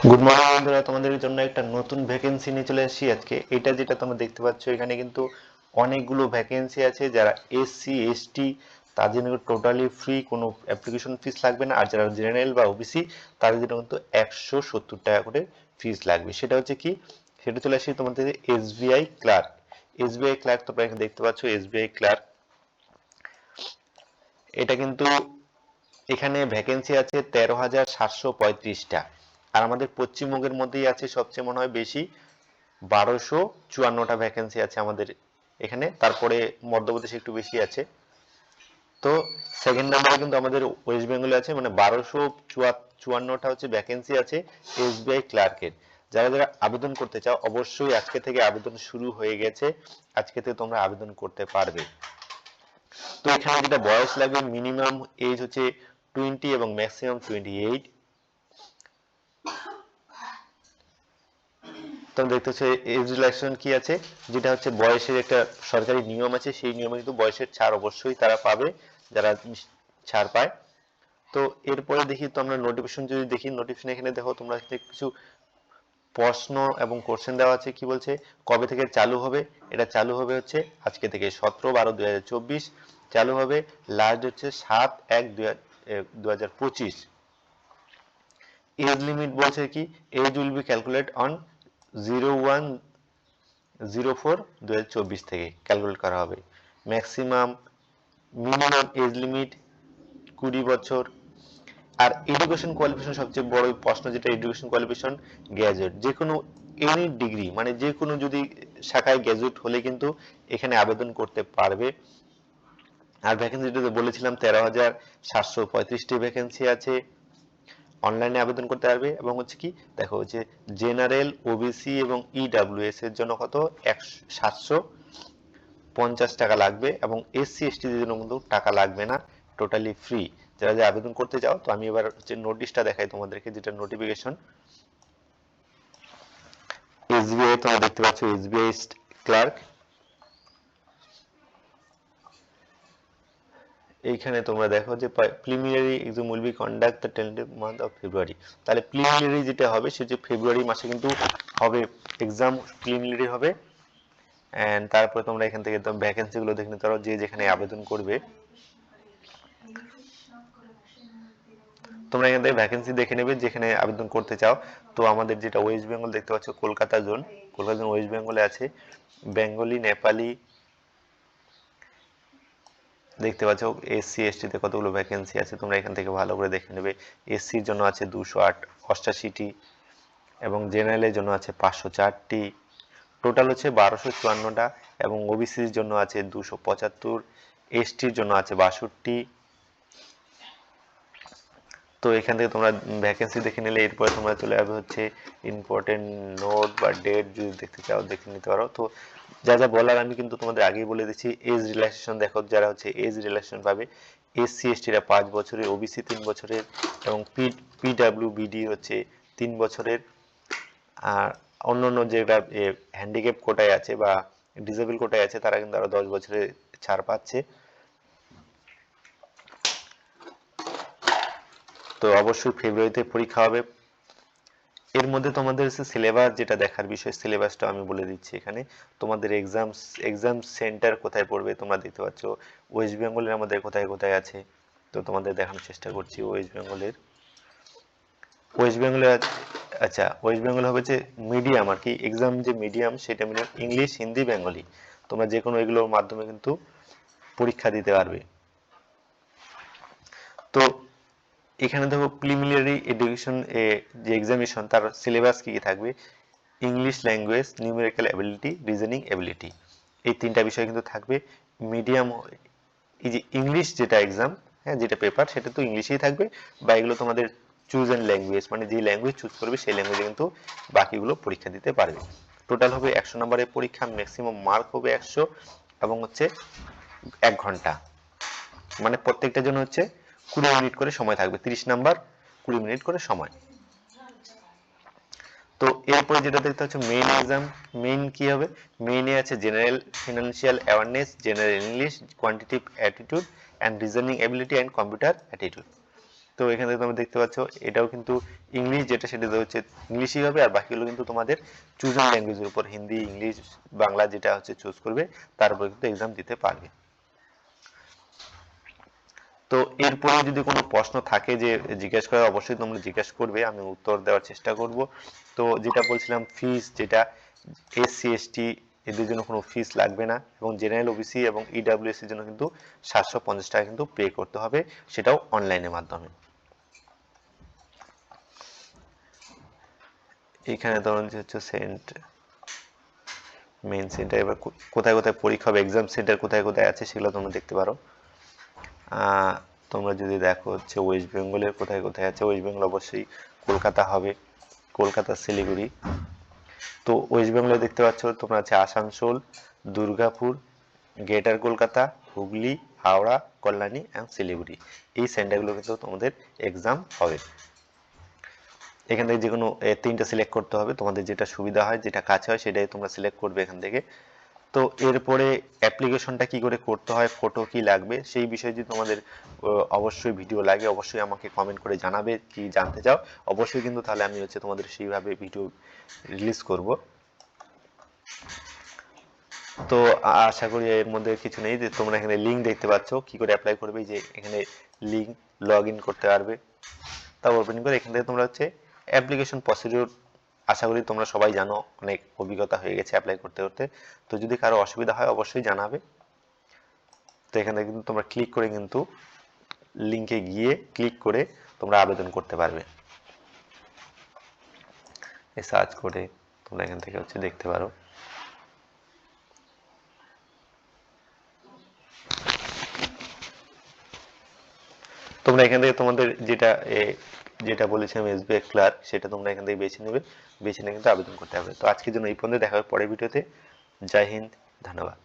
Good morning বন্ধুরা, তোমাদের জন্য একটা নতুন ভ্যাকেন্সি নিয়ে চলে এসেছি আজকে। এটা যেটা তোমরা দেখতে পাচ্ছ, এখানে কিন্তু অনেকগুলো ভ্যাকেন্সি আছে। যারা এসসি এসটি তাদের জন্য টোটালি ফ্রি, কোনো অ্যাপ্লিকেশন ফিস লাগবে না। আর যারা জেনারেল বা ওবিসি তাদের জন্য কিন্তু 170 টাকা করে ফিস লাগবে। সেটা হচ্ছে কি, সেটা চলে আসছে তোমাদের এসবিআই ক্লার্ক। এসবিআই ক্লার্ক তোমরা এখানে দেখতে পাচ্ছ, এসবিআই ক্লার্ক। এটা কিন্তু এখানে ভ্যাকেন্সি আছে 13,735টা। আর আমাদের পশ্চিমবঙ্গের মধ্যেই আছে সবচেয়ে মনে হয় বেশি, 1254টা ভ্যাকেন্সি আছে আমাদের এখানে। তারপরে মধ্যপ্রদেশে একটু বেশি আছে। তো সেকেন্ড নাম্বারে কিন্তু আমাদের ওয়েস্ট বেঙ্গলে আছে, মানে 1254টা হচ্ছে ভ্যাকেন্সি আছে এসবিআই ক্লার্কের। যারা যারা আবেদন করতে চাও, অবশ্যই আজকে থেকে আবেদন শুরু হয়ে গেছে। আজকে থেকে তোমরা আবেদন করতে পারবে। তো এখানে যেটা বয়স লাগবে, মিনিমাম এজ হচ্ছে 20 এবং ম্যাক্সিমাম 28। তোমরা দেখতে হচ্ছে এজ রিল্যাক্সেশন কি আছে, যেটা হচ্ছে বয়সের একটা সরকারি নিয়ম আছে। সেই নিয়মে কিন্তু বয়সের ছাড় অবশ্যই তারা পাবে, যারা ছাড় পায়। তো এরপরে দেখি তো আমরা নোটিফিকেশন যদি দেখি, নোটিফিকেশন এখানে দেখো তোমরা কিছু প্রশ্ন এবং কোশ্চেন দেওয়া আছে। কি বলছে, কবে থেকে চালু হবে? এটা চালু হবে হচ্ছে আজকে থেকে 17/12/2024 চালু হবে। লাস্ট হচ্ছে 7/1/2025। এজ লিমিট বলছে কি, age will be calculate on 01/04/2024 থেকে ক্যালকুলেট করা হবে। ম্যাক্সিমাম মিনিমাম এজ লিমিট 20 বছর। আর এডুকেশন কোয়ালিফিকেশন সবচেয়ে বড় প্রশ্ন, যেটা এডুকেশন কোয়ালিফিকেশন গ্র্যাজুয়েট, যে কোনো এনি ডিগ্রি, মানে যে কোনো যদি শাখায় গ্র্যাজুয়েট হলে কিন্তু এখানে আবেদন করতে পারবে। আর ভ্যাকেন্সি যেটা বলেছিলাম 13,735টি ভ্যাকেন্সি আছে। অনলাইনে আবেদন করতে পারবে। এবং হচ্ছে কি দেখো, যে জেনারেল ওবিসি এবং ইডাব্লিউএস এর জন্য কত 750 টাকা লাগবে, এবং এসসি এসটিদের জন্য কিন্তু টাকা লাগবে না, টোটালি ফ্রি। যারা যে আবেদন করতে চাও, তো আমি এবার হচ্ছে নোটিশটা দেখাই তোমাদেরকে, যেটা নোটিফিকেশন এসবিআই। তোমরা দেখতে পাচ্ছ এসবিআই ক্লার্ক। এইখানে তোমরা দেখো যে preliminary exam will be conduct the 10th month of February. তাহলে প্রিলিমিনারি যেটা হবে, সেটা ফেব্রুয়ারি মাসে কিন্তু হবে, এক্সাম প্রিলিমিনারি হবে। এন্ড তারপরে তোমরা এখান থেকে ভ্যাকেন্সি গুলো দেখে নিতে পারো, যে যেখানে আবেদন করবে। তোমরা এখান থেকে ভ্যাকেন্সি দেখে নেবে যেখানে আবেদন করতে চাও। তো আমাদের যেটা ওয়েস্ট বেঙ্গল দেখতে পাচ্ছ, Kolkata zone, Kolkata zone West বেঙ্গলে আছে। বেঙ্গলি, নেপালি দেখতে পাচ্ছ। এসসি এসটি তে কতগুলো ভ্যাকেন্সি আছে, তোমরা এখান থেকে ভালো করে দেখে নেবে। এসসির জন্য আছে 288টি, এবং জেনারেলের জন্য আছে 504টি। টোটাল হচ্ছে 1254টা। এবং ওবিসির জন্য আছে 275, এসটির জন্য আছে 62। তো এখান থেকে তোমরা ভ্যাকেন্সি দেখে নিলে, এরপরে তোমরা চলে আসবে হচ্ছে ইম্পর্টেন্ট নোট বা ডেট, যদি দেখতে চাও দেখে নিতে পারো। তো যা যা বলার আমি কিন্তু তোমাদের আগেই বলে দিচ্ছি। এজ রিল্যাক্সেশন দেখো, যারা হচ্ছে এজ রিল্যাক্সেশন পাবে, এসসি এসটিরা 5 বছরের, ওবিসি 3 বছরের, এবং পিডাব্লিউবিডি হচ্ছে 3 বছরের। আর অন্যান্য যেটা হ্যান্ডিক্যাপ কোটায় আছে বা ডিসেবল কোটায় আছে, তারা কিন্তু আরো 10 বছরের ছাড় পাচ্ছে। তো অবশ্যই ফেব্রুয়ারিতে পরীক্ষা হবে। এর মধ্যে তোমাদের সিলেবাস যেটা দেখার বিষয়, সিলেবাসটা আমি বলে দিচ্ছি এখানে। তোমাদের এক্সাম সেন্টার কোথায় পড়বে তোমরা দেখতে পাচ্ছ। ওয়েস্ট বেঙ্গলের আমাদের কোথায় কোথায় আছে, তো তোমাদের দেখানোর চেষ্টা করছি। ওয়েস্ট বেঙ্গলের আচ্ছা, ওয়েস্ট বেঙ্গল হবে যে মিডিয়াম আর কি, এক্সাম যে মিডিয়াম, সেটা মিডিয়াম ইংলিশ, হিন্দি, বেঙ্গলি। তোমরা যে কোনো এগুলোর মাধ্যমে কিন্তু পরীক্ষা দিতে পারবে। তো এখানে দেখো প্রিলিমিনারি এডুকেশন যে এক্সামিনেশন, তার সিলেবাস কি কি থাকবে। English language, numerical ability, reasoning ability, এই 3টা বিষয় কিন্তু থাকবে। মিডিয়াম, এই যে ইংলিশ যেটা এক্সাম, হ্যাঁ, যেটা পেপার, সেটা তো ইংলিশেই থাকবে। বা এগুলো তোমাদের চুজ অ্যান্ড ল্যাঙ্গুয়েজ, মানে যে ল্যাঙ্গুয়েজ চুজ করবে সেই ল্যাঙ্গুয়েজে কিন্তু বাকিগুলো পরীক্ষা দিতে পারবে। টোটাল হবে 100 নম্বরের পরীক্ষা, ম্যাক্সিমাম মার্ক হবে 100, এবং হচ্ছে 1 ঘন্টা, মানে প্রত্যেকটার জন্য হচ্ছে 20 মিনিট করে সময় থাকবে। 30 নাম্বার, 20 মিনিট করে সময়। তো এরপরে যেটা দেখতে হচ্ছে মেইন এক্সাম। মেইন কি হবে, মেইনে আছে general financial awareness, general English, quantitative attitude, and reasoning ability, and computer attitude. তো এখানে থেকে তোমরা দেখতে পাচ্ছ এটাও কিন্তু ইংলিশ যেটা সেটা হচ্ছে ইংলিশই হবে, আর বাকিগুলো কিন্তু তোমাদের চুজেন ল্যাঙ্গুয়েজের উপর হিন্দি ইংলিশ বাংলা যেটা হচ্ছে চুজ করবে তার উপর কিন্তু এক্সাম দিতে পারবে। তো এরপরে যদি কোনো প্রশ্ন থাকে যে জিজ্ঞেস করে অবশ্যই তোমরা জিজ্ঞেস করবে, আমি উত্তর দেওয়ার চেষ্টা করব। তো যেটা বলছিলাম ফিস, যেটা এসসি এসটি এদের জন্য কোনো ফিস লাগবে না, এবং জেনারেল ওবিসি এবং ইডাব্লিউএস এর জন্য কিন্তু 750 টাকা কিন্তু পে করতে হবে, সেটাও অনলাইনের মাধ্যমে। এখানে ধরুন হচ্ছে সেন্ট মেইন সেন্টার, এবার কোথায় কোথায় পরীক্ষা হবে, এক্সাম সেন্টার কোথায় কোথায় আছে সেগুলো তোমরা দেখতে পারো। তোমরা যদি দেখো হচ্ছে ওয়েস্ট বেঙ্গলের কোথায় কোথায় আছে, ওয়েস্ট বেঙ্গল অবশ্যই কলকাতা হবে, কলকাতা শিলিগুড়ি। তো ওয়েস্ট বেঙ্গলে দেখতে পাচ্ছ তোমরা আছে আসানসোল, দুর্গাপুর, গ্রেটার কলকাতা, হুগলি, হাওড়া, কল্যাণী অ্যান্ড শিলিগুড়ি, এই সেন্টারগুলো কিন্তু তোমাদের এক্সাম হবে। এখান থেকে যে কোনো তিনটা সিলেক্ট করতে হবে, তোমাদের যেটা সুবিধা হয় যেটা কাছে হয় সেটাই তোমরা সিলেক্ট করবে এখান থেকে। তো এরপরে অ্যাপ্লিকেশনটা কি করে করতে হয়, ফটো কি লাগবে, সেই বিষয়ে যদি তোমাদের অবশ্যই ভিডিও লাগে অবশ্যই আমাকে কমেন্ট করে জানাবে কি জানতে চাও, অবশ্যই কিন্তু তাহলে আমি হচ্ছে তোমাদের সেইভাবে ভিডিও রিলিজ করব। তো আশা করি এর মধ্যে কিছু নেই, যে তোমরা এখানে লিঙ্ক দেখতে পাচ্ছ কি করে অ্যাপ্লাই করবে, যে এখানে লিঙ্ক লগ ইন করতে পারবে, তা ওপেন করে এখান থেকে তোমরা হচ্ছে অ্যাপ্লিকেশন প্রসিডিউর আশা করি তোমরা সবাই জানো, অনেক অভিজ্ঞতা হয়ে গেছে অ্যাপ্লাই করতে করতে। তো যদি কারো অসুবিধা হয় অবশ্যই জানাবে। তো এখানে কিন্তু তোমরা ক্লিক করে কিন্তু লিঙ্কে গিয়ে ক্লিক করে তোমরা আবেদন করতে পারবে, এই সার্চ করে তোমরা এখান থেকে হচ্ছে দেখতে পারো। তোমরা এখান থেকে তোমাদের যেটা যেটা বলেছিলাম এসবিআই ক্লার্ক, সেটা তোমরা এখান থেকে বেছে নেবে, বেছে নিয়ে কিন্তু আবেদন করতে হবে। তো আজকের জন্য এই পর্যন্ত, দেখা হবে পরের ভিডিওতে। জয় হিন্দ, ধন্যবাদ।